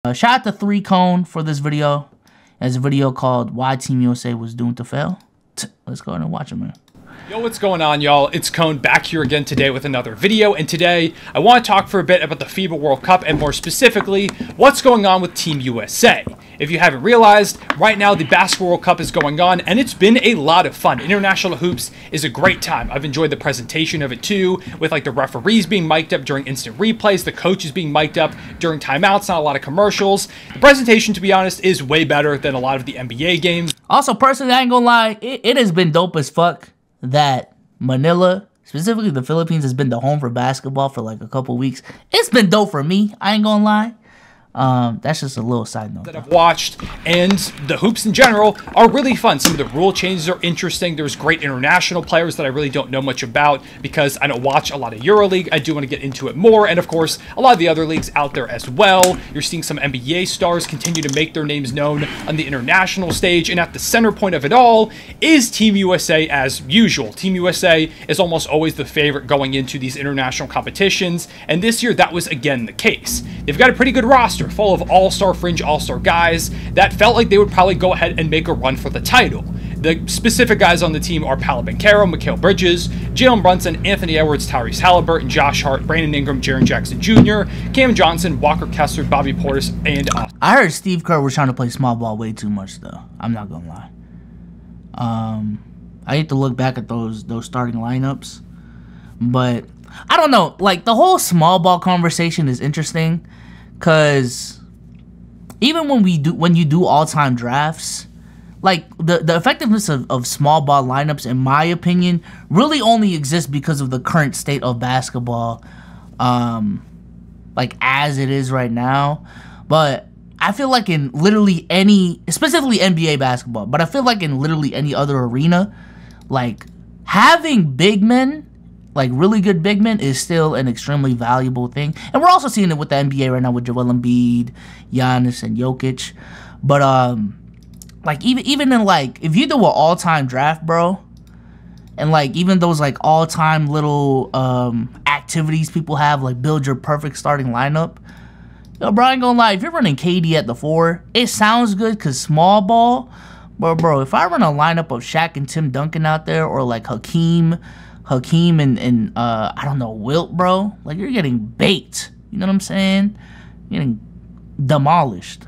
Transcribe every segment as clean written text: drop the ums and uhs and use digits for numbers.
Shout out to 3 Cone for this video. It's a video called Why Team USA Was Doomed to Fail. Let's go ahead and watch it, man. Yo, what's going on, y'all? It's Cone back here again today with another video, and today I want to talk for a bit about the FIBA World Cup and more specifically, what's going on with Team USA. If you haven't realized, right now the Basketball World Cup is going on, and it's been a lot of fun. International hoops is a great time. I've enjoyed the presentation of it too, with like the referees being mic'd up during instant replays, the coaches being mic'd up during timeouts, not a lot of commercials. The presentation, to be honest, is way better than a lot of the NBA games. Also, personally, I ain't gonna lie, it has been dope as fuck that Manila, specifically the Philippines, has been the home for basketball for like a couple weeks. It's been dope for me, I ain't gonna lie. That's just a little side note that I've watched, and the hoops in general are really fun. Some of the rule changes are interesting. There's great international players that I really don't know much about because I don't watch a lot of EuroLeague. I do want to get into it more, and of course a lot of the other leagues out there as well. You're seeing some NBA stars continue to make their names known on the international stage, and at the center point of it all is Team USA as usual. Team USA is almost always the favorite going into these international competitions, and this year that was again the case. They've got a pretty good roster full of all-star, fringe all-star guys that felt like they would probably go ahead and make a run for the title. The specific guys on the team are Paolo Banchero, Mikal Bridges, Jalen Brunson, Anthony Edwards, Tyrese Halliburton, Josh Hart, Brandon Ingram, Jaren Jackson Jr., Cam Johnson, Walker Kessler, Bobby Portis, and I heard Steve Kerr was trying to play small ball way too much though. I'm not gonna lie. I need to look back at those starting lineups, but I don't know. Like the whole small ball conversation is interesting. Because even when you do all-time drafts, like the effectiveness of small ball lineups, in my opinion, really only exists because of the current state of basketball, like as it is right now. But I feel like in literally any, specifically NBA basketball, but I feel like in literally any other arena, like having big men, like really good big men, is still an extremely valuable thing. And we're also seeing it with the NBA right now with Joel Embiid, Giannis, and Jokic. But like even in like if you do an all-time draft, bro, and like even those like all-time little activities people have, like build your perfect starting lineup. Yo, bro, I ain't gonna lie, if you're running KD at the 4, it sounds good because small ball. But bro, if I run a lineup of Shaq and Tim Duncan out there, or like Hakeem and I don't know, Wilt, bro, like you're getting baked. You know what I'm saying? You're getting demolished.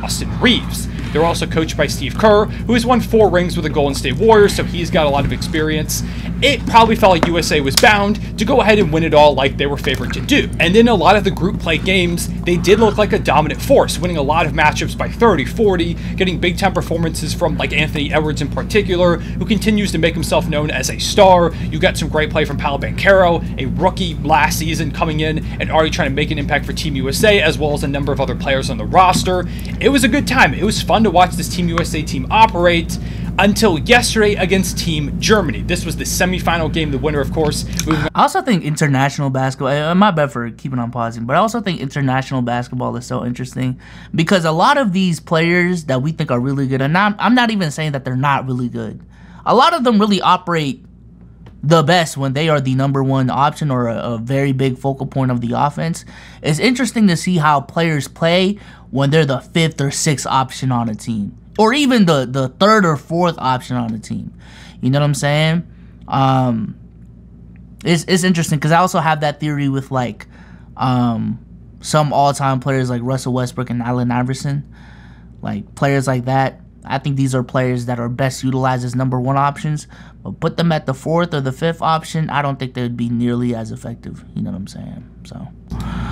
Austin Reeves. They're also coached by Steve Kerr, who has won 4 rings with the Golden State Warriors, so he's got a lot of experience. It probably felt like USA was bound to go ahead and win it all like they were favored to do. And in a lot of the group play games, they did look like a dominant force, winning a lot of matchups by 30, 40, getting big-time performances from like Anthony Edwards in particular, who continues to make himself known as a star. You got some great play from Paolo Banchero, a rookie last season coming in and already trying to make an impact for Team USA, as well as a number of other players on the roster. It was a good time. It was fun to watch this Team USA team operate until yesterday against Team Germany. This was the semifinal game. The winner, of course. I also think international basketball, my bad for keeping on pausing, but I also think international basketball is so interesting because a lot of these players that we think are really good, and I'm not even saying that they're not really good, a lot of them really operate the best when they are the #1 option or a very big focal point of the offense. It's interesting to see how players play when they're the 5th or 6th option on a team, or even the 3rd or 4th option on a team. You know what I'm saying? It's interesting because I also have that theory with like some all-time players like Russell Westbrook and Allen Iverson, like players like that. I think these are players that are best utilized as #1 options, but put them at the 4th or the 5th option, I don't think they would be nearly as effective. You know what I'm saying? So,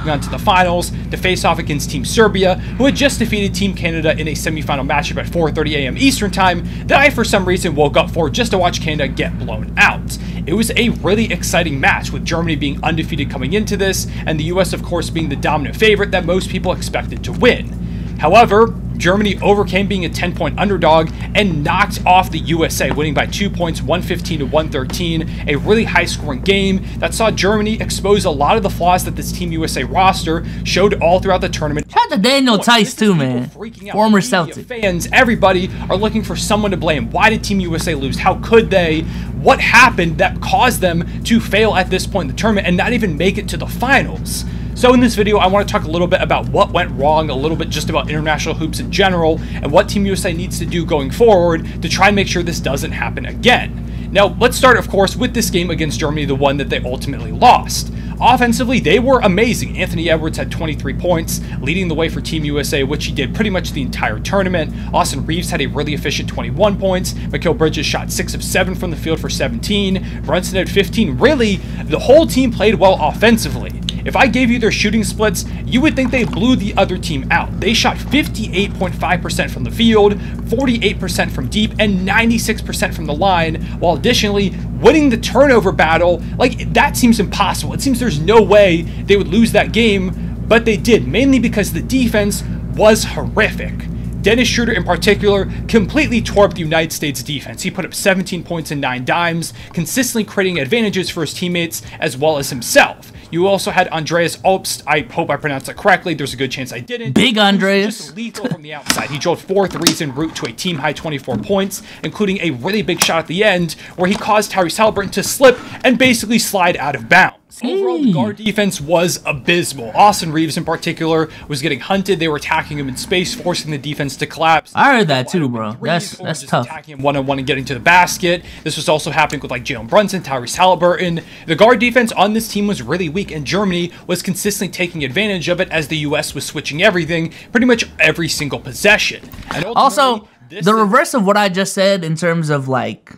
on to the finals to face off against Team Serbia, who had just defeated Team Canada in a semifinal matchup at 4:30 a.m. Eastern Time that I, for some reason, woke up for just to watch Canada get blown out. It was a really exciting match, with Germany being undefeated coming into this, and the US, of course, being the dominant favorite that most people expected to win. However, Germany overcame being a 10-point underdog and knocked off the USA, winning by 2 points, 115 to 113. A really high-scoring game that saw Germany expose a lot of the flaws that this Team USA roster showed all throughout the tournament. Shout out to Daniel Tice too, man. Former Celtic. Fans, everybody are looking for someone to blame. Why did Team USA lose? How could they? What happened that caused them to fail at this point in the tournament and not even make it to the finals? So in this video, I want to talk a little bit about what went wrong, a little bit just about international hoops in general, and what Team USA needs to do going forward to try and make sure this doesn't happen again. Now, let's start, of course, with this game against Germany, the one that they ultimately lost. Offensively, they were amazing. Anthony Edwards had 23 points, leading the way for Team USA, which he did pretty much the entire tournament. Austin Reeves had a really efficient 21 points. Mikal Bridges shot 6 of 7 from the field for 17. Brunson had 15. Really, the whole team played well offensively. If I gave you their shooting splits, you would think they blew the other team out. They shot 58.5% from the field, 48% from deep, and 96% from the line, while additionally winning the turnover battle. Like, that seems impossible. It seems there's no way they would lose that game, but they did, mainly because the defense was horrific. Dennis Schroeder in particular completely tore up the United States defense. He put up 17 points and 9 dimes, consistently creating advantages for his teammates as well as himself. You also had Andreas Obst. I hope I pronounced that correctly. There's a good chance I didn't. Big Andreas. Just lethal from the outside. He drilled 4 threes en route to a team-high 24 points, including a really big shot at the end where he caused Tyrese Haliburton to slip and basically slide out of bounds. Overall, the guard defense was abysmal. Austin Reeves, in particular, was getting hunted. They were attacking him in space, forcing the defense to collapse. I heard that too, bro. That's tough. Attacking him one-on-one and getting to the basket. This was also happening with like Jalen Brunson, Tyrese Haliburton. The guard defense on this team was really weak, and Germany was consistently taking advantage of it as the U.S. was switching everything, pretty much every single possession. And also, the reverse of what I just said in terms of like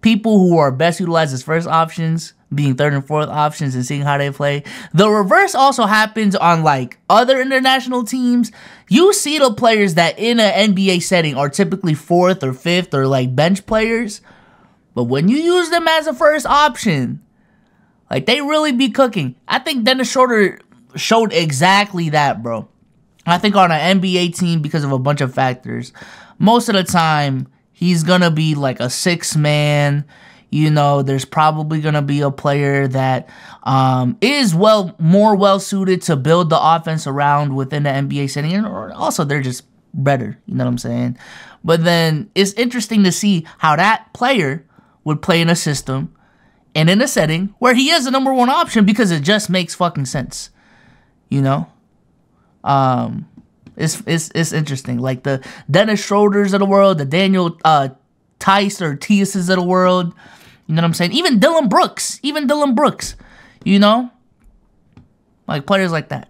people who are best utilized as first options being third and fourth options and seeing how they play. The reverse also happens on like other international teams. You see the players that in an NBA setting are typically fourth or fifth or like bench players, but when you use them as a first option, like they really be cooking. I think Dennis Schroeder showed exactly that, bro. I think on an NBA team, because of a bunch of factors, most of the time he's gonna be like a 6-man. You know, there's probably going to be a player that is more well-suited to build the offense around within the NBA setting. And also, they're just better. You know what I'm saying? But then it's interesting to see how that player would play in a system and in a setting where he is the number one option because it just makes fucking sense. You know? It's interesting. Like the Dennis Schroeders of the world, the Daniel Tice or Tiases of the world. You know what I'm saying? Even Dylan Brooks, you know? Like players like that.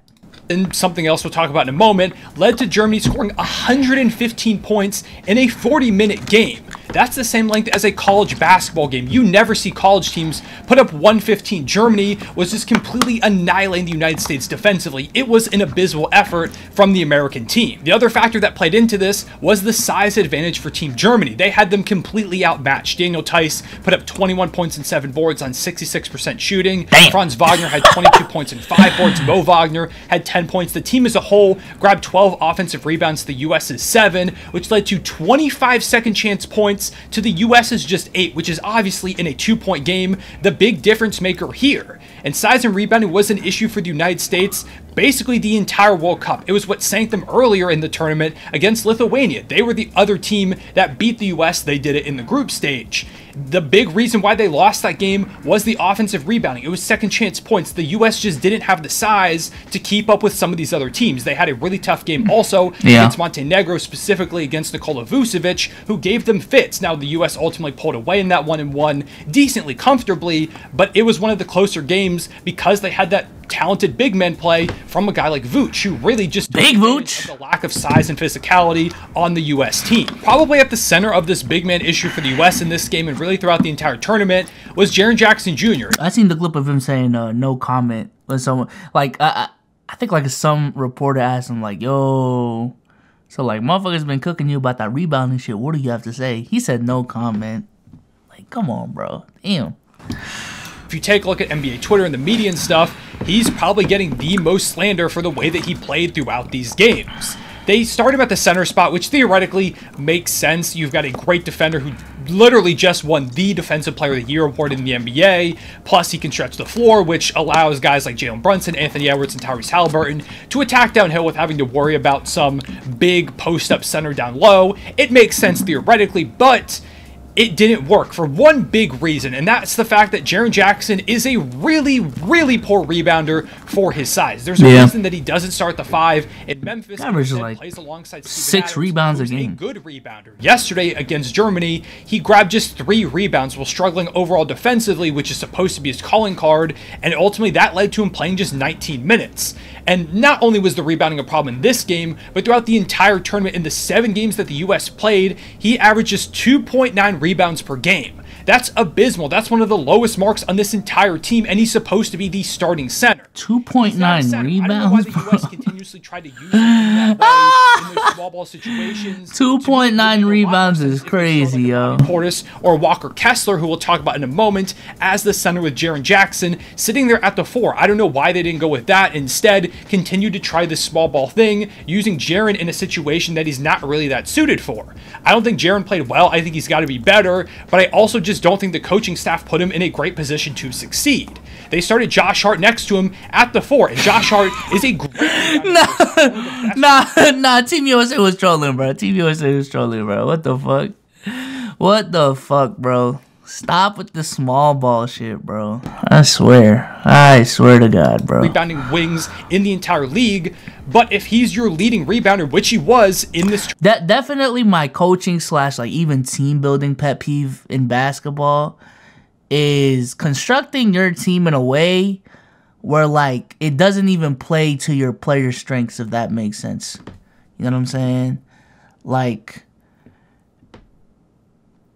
And something else we'll talk about in a moment, led to Germany scoring 115 points in a 40-minute game. That's the same length as a college basketball game. You never see college teams put up 115. Germany was just completely annihilating the United States defensively. It was an abysmal effort from the American team. The other factor that played into this was the size advantage for Team Germany. They had them completely outmatched. Daniel Tice put up 21 points and 7 boards on 66% shooting. Damn. Franz Wagner had 22 points and 5 boards. Mo Wagner had 10 points. The team as a whole grabbed 12 offensive rebounds to the US's 7, which led to 25 second chance points to the US's just 8, which is obviously in a 2-point game the big difference maker here. And size and rebounding was an issue for the United States basically the entire World Cup. It was what sank them earlier in the tournament against Lithuania. They were the other team that beat the US. They did it in the group stage. The big reason why they lost that game was the offensive rebounding. It was second chance points. The US just didn't have the size to keep up with some of these other teams. They had a really tough game also against Montenegro, specifically against Nikola Vucevic, who gave them fits. Now, the US ultimately pulled away in that one and won decently comfortably, but it was one of the closer games because they had that talented big men play from a guy like Vooch, who really just big Vooch, the lack of size and physicality on the US team. Probably at the center of this big man issue for the US in this game and really throughout the entire tournament was Jaren Jackson Jr. I seen the clip of him saying no comment when someone like I think like some reporter asked him like, yo, so like motherfuckers been cooking you about that rebounding shit, what do you have to say? He said no comment. Like, come on, bro. Damn. If you take a look at NBA Twitter and the media and stuff, he's probably getting the most slander for the way that he played throughout these games. They start him at the center spot, which theoretically makes sense. You've got a great defender who literally just won the Defensive Player of the Year award in the NBA. Plus, he can stretch the floor, which allows guys like Jalen Brunson, Anthony Edwards, and Tyrese Haliburton to attack downhill with having to worry about some big post-up center down low. It makes sense theoretically, but it didn't work for one big reason, and that's the fact that Jaren Jackson is a really, really poor rebounder for his size. There's a reason that he doesn't start the 5 in Memphis. Averages like plays alongside 6 rebounds a game. A good rebounder. Yesterday against Germany, he grabbed just 3 rebounds while struggling overall defensively, which is supposed to be his calling card, and ultimately that led to him playing just 19 minutes. And not only was the rebounding a problem in this game, but throughout the entire tournament in the 7 games that the U.S. played, he averaged just 2.9 rebounds per game. That's abysmal. That's one of the lowest marks on this entire team, and he's supposed to be the starting center. 2.9 rebounds. I don't know why the U.S. continuously tried to use him in that way in those small ball situations. 2.9 rebounds is crazy, yo. Portis or Walker Kessler, who we'll talk about in a moment, as the center with Jaren Jackson sitting there at the 4. I don't know why they didn't go with that. Instead, continue to try this small ball thing, using Jaren in a situation that he's not really that suited for. I don't think Jaren played well. I think he's got to be better, but I also just don't think the coaching staff put him in a great position to succeed. They started Josh Hart next to him at the 4, and Josh Hart is a great Nah, Team USA was trolling, bro. Team USA was trolling, bro. What the fuck? What the fuck, bro? Stop with the small ball shit, bro. I swear to God, bro. Rebounding wings in the entire league, but if he's your leading rebounder, which he was in this, that definitely my coaching / like even team building pet peeve in basketball is constructing your team in a way where like it doesn't even play to your player strengths, if that makes sense. You know what I'm saying? Like,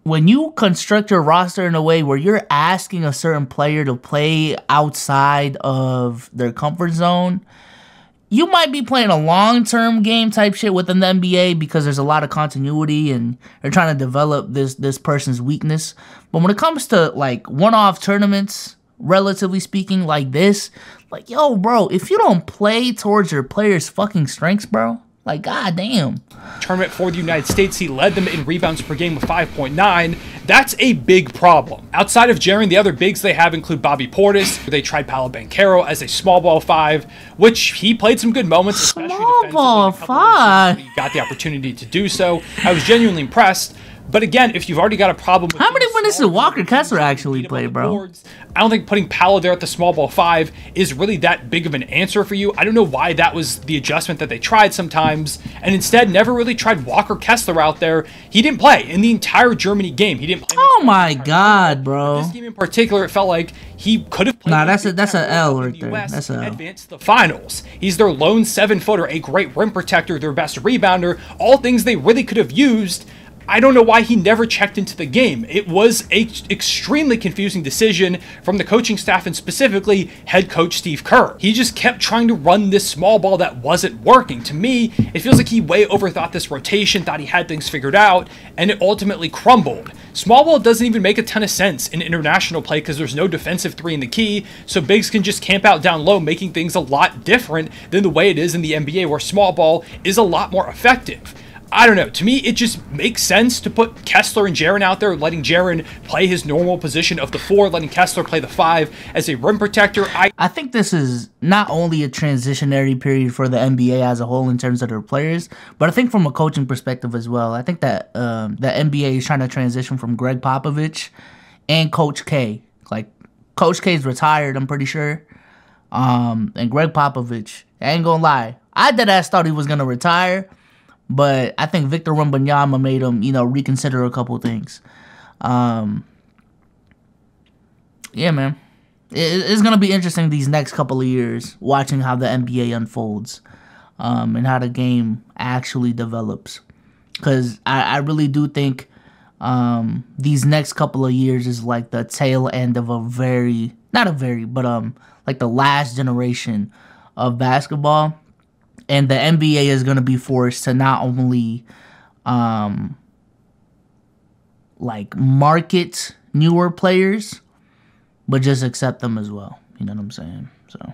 when you construct your roster in a way where you're asking a certain player to play outside of their comfort zone, you might be playing a long-term game type shit within the NBA because there's a lot of continuity and they're trying to develop this person's weakness. But when it comes to like one-off tournaments, relatively speaking, like this, like, yo, bro, if you don't play towards your players' fucking strengths, bro, like, goddamn. Tournament for the United States, he led them in rebounds per game with 5.9. That's a big problem. Outside of Jaren, the other bigs they have include Bobby Portis. They tried Paolo Banchero as a small ball 5, which he played some good moments, especially small ball 5. He got the opportunity to do so. I was genuinely impressed. But again, if you've already got a problem with how many minutes did Walker Kessler actually play, bro? I don't think putting Paolo there at the small ball 5 is really that big of an answer for you. I don't know why that was the adjustment that they tried sometimes, and instead never really tried Walker Kessler out there. He didn't play in the entire Germany game. He didn't play. Oh my God, bro! This game in particular, it felt like he could have played. Nah, that's a L right there. That's a L. Advanced the finals. He's their lone 7-footer, a great rim protector, their best rebounder. All things they really could have used. I don't know why he never checked into the game. It was an extremely confusing decision from the coaching staff and specifically head coach Steve Kerr. He just kept trying to run this small ball that wasn't working. To me, it feels like he way overthought this rotation, thought he had things figured out, and it ultimately crumbled. Small ball doesn't even make a ton of sense in international play because there's no defensive 3 in the key, so bigs can just camp out down low, making things a lot different than the way it is in the NBA where small ball is a lot more effective. I don't know. To me, it just makes sense to put Kessler and Jaren out there, letting Jaren play his normal position of the 4, letting Kessler play the 5 as a rim protector. I think this is not only a transitionary period for the NBA as a whole in terms of their players, but I think from a coaching perspective as well. I think that the NBA is trying to transition from Greg Popovich and Coach K. Like, Coach K's retired, I'm pretty sure. And Greg Popovich, I ain't gonna lie, I deadass thought he was gonna retire. But I think Victor Wembanyama made him, reconsider a couple things. Yeah, man. It's going to be interesting these next couple of years, watching how the NBA unfolds and how the game actually develops. Because I really do think these next couple of years is like the tail end of like the last generation of basketball. And the NBA is going to be forced to not only, market newer players, but just accept them as well. You know what I'm saying? So,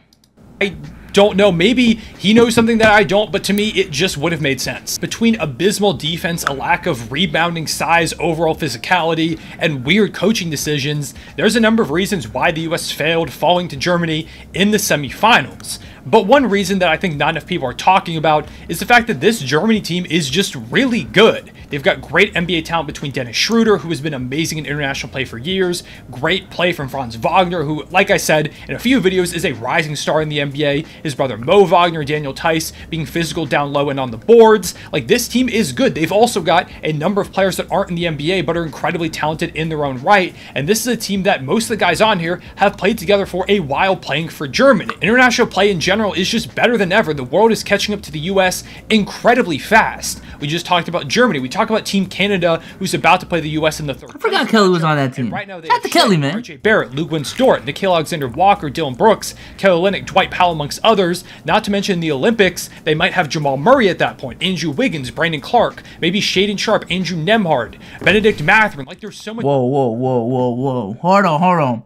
I don't know, maybe he knows something that I don't, but to me it just would have made sense. Between abysmal defense, a lack of rebounding size, overall physicality, and weird coaching decisions, there's a number of reasons why the US failed, falling to Germany in the semifinals. But one reason that I think not enough people are talking about is the fact that this Germany team is just really good. They've got great NBA talent between Dennis Schroeder, who has been amazing in international play for years, great play from Franz Wagner, who, like I said in a few videos, is a rising star in the NBA, his brother Mo Wagner, Daniel Tice, being physical down low and on the boards. Like, this team is good. They've also got a number of players that aren't in the NBA, but are incredibly talented in their own right, and this is a team that most of the guys on here have played together for a while playing for Germany. International play in general is just better than ever. The world is catching up to the US incredibly fast. We just talked about Germany. We talked about Team Canada, who's about to play the US in the third. I forgot Kelly was on that team. Right now, they Shout out to Kelly, man. RJ Barrett, Luke Wins-Dort, Nikhil Alexander-Walker, Dylan Brooks, Kelly Olynyk, Dwight Powell, amongst others. Not to mention the Olympics, they might have Jamal Murray at that point, Andrew Wiggins, Brandon Clark, maybe Shaedon Sharp, Andrew Nembhard, Benedict Mathurin. Like, there's so much. Whoa. Hold on.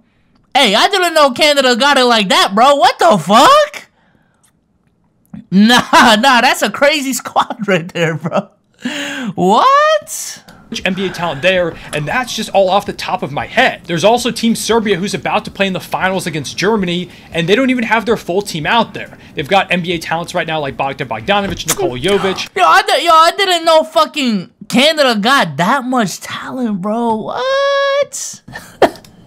Hey, I didn't know Canada got it like that, bro. What the fuck? Nah, that's a crazy squad right there, bro. What? NBA talent there, and that's just all off the top of my head. There's also Team Serbia, who's about to play in the finals against Germany, and they don't even have their full team out there. They've got NBA talents right now like Bogdan Bogdanovic, Nikola Jovic. I didn't know fucking Canada got that much talent, bro. What?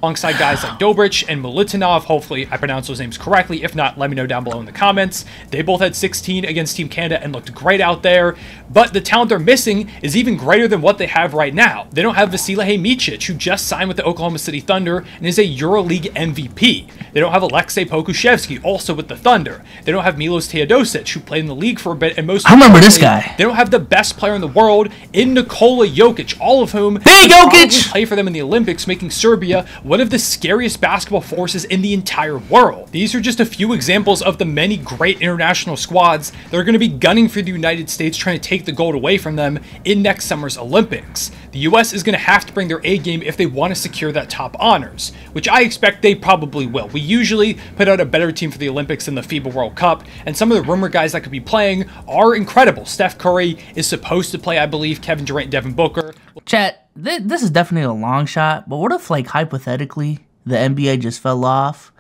Alongside guys like Dobrich and Militinov. Hopefully I pronounced those names correctly. If not, let me know down below in the comments. They both had 16 against Team Canada and looked great out there, but the talent they're missing is even greater than what they have right now. They don't have Vasilije Micic, who just signed with the Oklahoma City Thunder and is a EuroLeague MVP. They don't have Alexei Pokusevski, also with the Thunder. They don't have Milos Teodosic, who played in the league for a bit, and most I remember this guy. They don't have the best player in the world in Nikola Jokic, all of whom play for them in the Olympics, making Serbia one of the scariest basketball forces in the entire world. These are just a few examples of the many great international squads that are going to be gunning for the United States, trying to take the gold away from them in next summer's Olympics. The US is going to have to bring their A game if they want to secure that top honors, which I expect they probably will. We usually put out a better team for the Olympics than the FIBA World Cup, and some of the rumored guys that could be playing are incredible. Steph Curry is supposed to play, I believe, Kevin Durant, Devin Booker. Chat, this is definitely a long shot, but what if, like, hypothetically, the NBA just fell off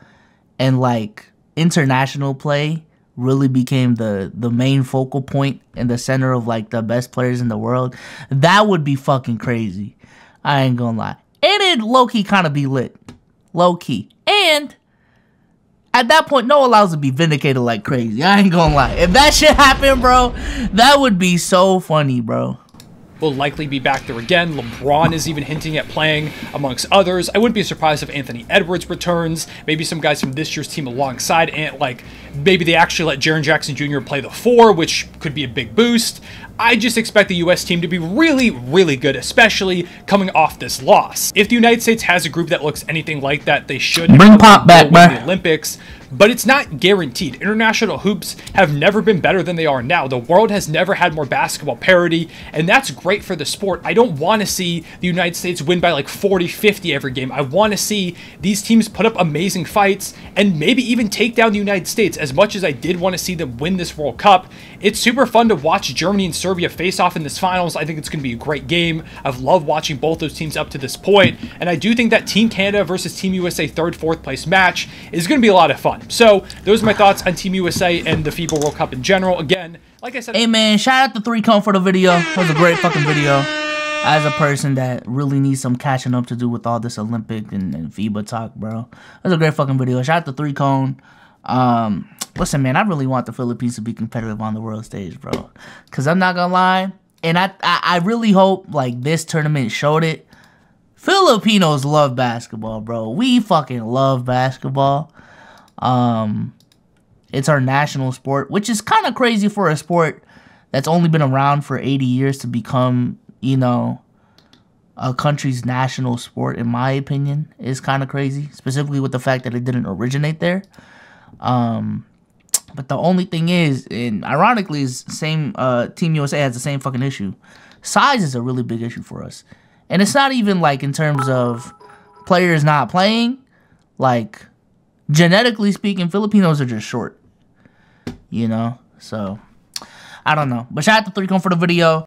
and, like, international play really became the main focal point and the center of, like, the best players in the world? That would be fucking crazy. I ain't gonna lie. And it'd low-key kind of be lit. Low-key. And at that point, Noah allows to be vindicated like crazy. I ain't gonna lie. If that shit happened, bro, that would be so funny, bro. Will likely be back there again. LeBron is even hinting at playing, amongst others. I wouldn't be surprised if Anthony Edwards returns. Maybe some guys from this year's team alongside, and like maybe they actually let Jaren Jackson Jr. play the 4, which could be a big boost. I just expect the US team to be really, really good, especially coming off this loss. If the United States has a group that looks anything like that, they should bring Pop back, win the Olympics. But it's not guaranteed. International hoops have never been better than they are now. The world has never had more basketball parity, and that's great for the sport. I don't want to see the United States win by like 40-50 every game. I want to see these teams put up amazing fights and maybe even take down the United States. As much as I did want to see them win this World Cup, it's super fun to watch Germany and Serbia face off in this finals. I think it's going to be a great game. I've loved watching both those teams up to this point, and I do think that Team Canada versus Team USA 3rd, 4th place match is going to be a lot of fun. So those are my thoughts on Team USA and the FIBA World Cup in general. Again, like I said, hey man, shout out to 3Cone for the video. It was a great fucking video. As a person that really needs some catching up to do with all this Olympic and FIBA talk, bro, it was a great fucking video. Shout out to 3Cone. Listen, man, I really want the Philippines to be competitive on the world stage, bro. Cause I'm not gonna lie, and I really hope like this tournament showed it. Filipinos love basketball, bro. We fucking love basketball. It's our national sport, which is kind of crazy for a sport that's only been around for 80 years to become, you know, a country's national sport, in my opinion, is kind of crazy, specifically with the fact that it didn't originate there. But the only thing is, and ironically, is same Team USA has the same fucking issue. Size is a really big issue for us. And it's not even like in terms of players not playing, like genetically speaking, Filipinos are just short. you know? So, I don't know. But shout out to 3Cone for the video.